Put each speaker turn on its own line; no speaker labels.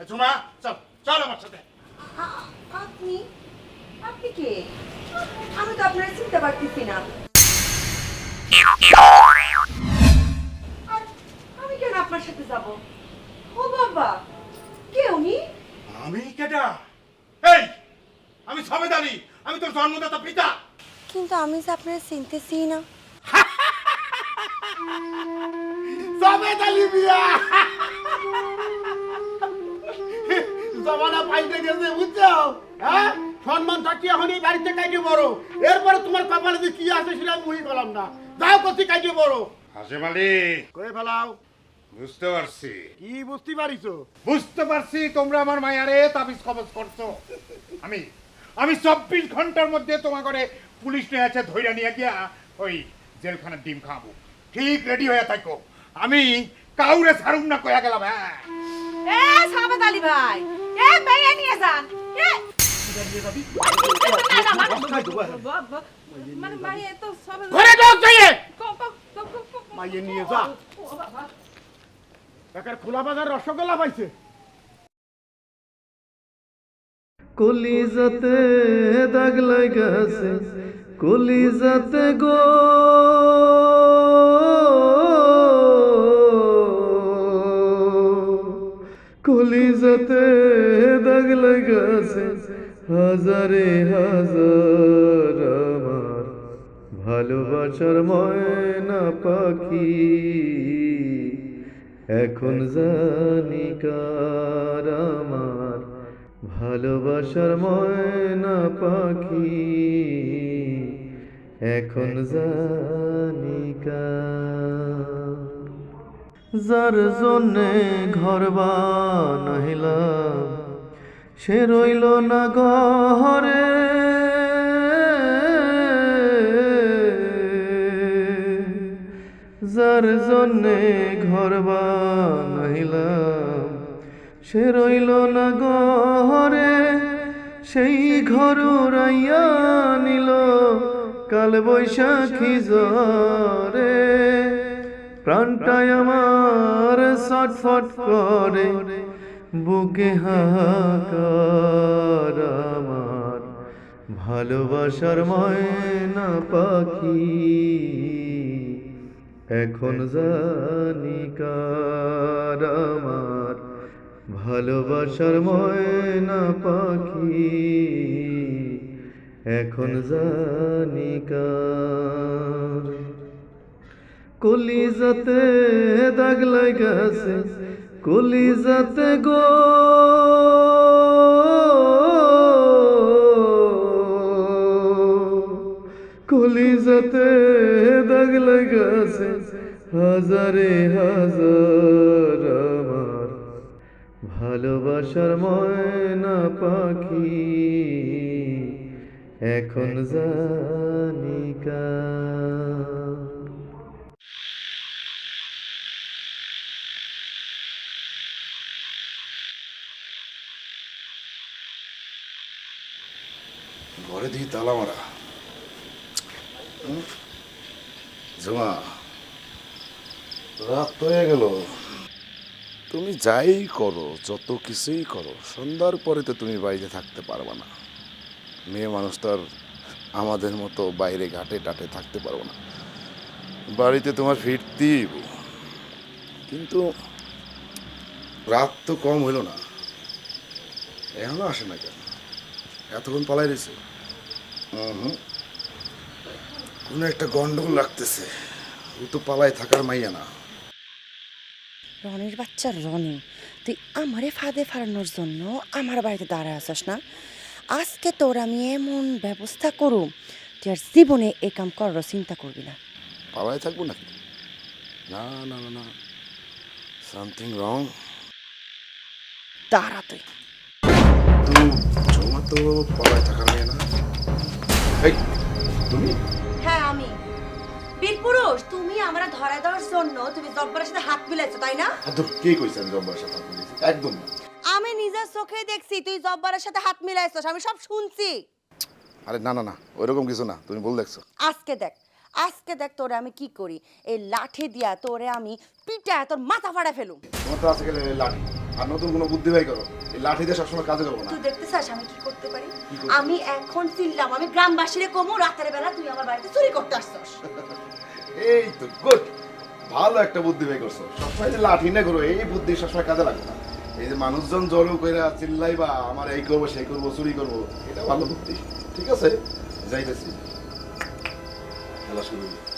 ঝুমা চল চল আমার সাথে।
আপনি আপনি কে? আমি তো আপনার চিনতে পারতেছি না। আর আমি কেন আপনার সাথে যাব? ও বাবা, কে উনি?
আমি কেডা? এই আমি সবেদ আলী, আমি তোর জন্মদাতা পিতা।
কিন্তু আমি যে আপনার চিনতেছি না।
সবেদ আলী মিয়া জমানা পাল্টে গেছে বুঝছো? হ্যাঁ, সম্মান থাকি এখন এই বাড়িতে কাটিয়ে বড়, এরপরে তোমার কপালে যে কি আছে সেটা মুহি পেলাম না। যাও কতি কাটিয়ে বড়। হাসিম আলী করে ফেলাও। বুঝতে পারছি। কি বুঝতে পারিছো? বুঝতে পারছি তোমরা আমার মায়ারে তাবিজ কবজ করছো। আমি আমি 24 ঘন্টার মধ্যে তোমার ঘরে পুলিশ নিয়ে আছে, ধইরা নিয়ে গিয়া ওই জেলখানার ডিম খাবো। ঠিক রেডি হয়ে থাকো, আমি কাউরে ছাড়ুম না কয়া গেলাম। হ্যাঁ
এ সাবেদ আলী ভাই, এ ভাইয়া নিয়ে যান। এ মানে মাইয়ে তো সব
ঘরে ঢোক যাইয়ে
ক
মাইয়ে নিয়ে যা। একার খোলা বাজার রসগোল্লা পাইছে।
কলিজাতে দাগ লাগাছে, কলিজাতে গো কলিজাতে দাগ লাগাছে, হাজারে হাজার আমার ভালোবাসার ময়না পাখি। এখন জানি কার আমার ভালোবাসার ময়না পাখি। এখন জানি কার। যার জন্যে ঘর বানাইলাম সে রইল না ঘরে, যার জন্যে ঘর বানাইলাম সে রইল না ঘরে, সেই ঘর উড়াইয়া নিল কাল বৈশাখী ঝড়ে। প্রাণটায় আমার ছটফট করে, বুকে হাহাকার আমার ভালোবাসার ময়না পাখি। এখন জানি কার আমার ভালোবাসার ময়না পাখি। এখন জানি কার। কলিজাতে দাগ লাগাছে, কলিজাতে গো কলিজাতে দাগ লাগাছে, হাজারে হাজার আমার ভালোবাসার ময়না পাখি। এখন জানি কার।
ঘরে দিয়ে তালা মারা। জমা রাত তো হয়ে গেল। তুমি যাই করো, যত কিছুই করো, সন্ধ্যার পরে তো তুমি বাইরে থাকতে পারবে না। মেয়ে মানুষ তো আর আমাদের মতো বাইরে ঘাটে টাটে থাকতে পারবো না। বাড়িতে তোমার ফিরতেই হবে। কিন্তু রাত তো কম হইল না, এখনো আসে না কেন? এতক্ষণ পালাই রয়েছে। কোনো একটা গন্ডগোল লাগতেছে। ও তো পালায় থাকার মাইয়া না।
রনির বাচ্চা রনি, তুই আমারে ফাঁদে ফাড়ানোর জন্য আমার বাড়িতে দাঁড়ায় আসস না? আজকে তোর আমি এমন ব্যবস্থা করুম তুই আর জীবনে এ কাম করার চিন্তা করবি না।
পালায় থাকবো নাকি? না না না না, সামথিং রং।
দাঁড়া তুই।
জমা তো পালায় থাকার মেয়ে না। এই তুমি?
হ্যাঁ আমি। বীরপুরুষ, তুমি আমরা ধরা দেওয়ার জন্য তুমি জব্বরের সাথে হাত মিলাইছো, তাই না?
কে কইছে আমি জব্বার সাথে হাত মিলাইছি? একদম না।
আমি নিজের চোখে দেখছি তুই জব্বরের সাথে হাত মিলাইছস, আমি সব শুনছি।
আরে না না না, ওইরকম কিছু না, তুমি ভুল দেখছো।
আজকে দেখ, আজকে দেখ তোরে আমি কি করি। এই লাঠি দিয়া তোরে আমি পিটা তোর মাথা ফাড়া ফেলুম।
তোমার তো আছে গেলে লাঠি, আর নতুন কোনো বুদ্ধি বাই করো, এই লাঠি দিয়ে সবসময় কাজে করবো না।
তুই দেখতে চাস আমি কি করতে পারি?
কি করতে?
আমি এখন চিনলাম, আমি গ্রামবাসীরে কমু রাতের বেলা তুই আমার বাড়িতে চুরি করতে আসছস।
এই তো গুড, ভালো একটা বুদ্ধি বাই করছো। সবসময় যে লাঠি না করো, এই বুদ্ধি সবসময় কাজে লাগবে না। এই যে মানুষজন জড়ো কইরা চিল্লাইবা আমার এই করবো সেই করবো চুরি করবো, এটা ভালো বুদ্ধি। ঠিক আছে, যাইতেছি, খেলা শুরু হইলো।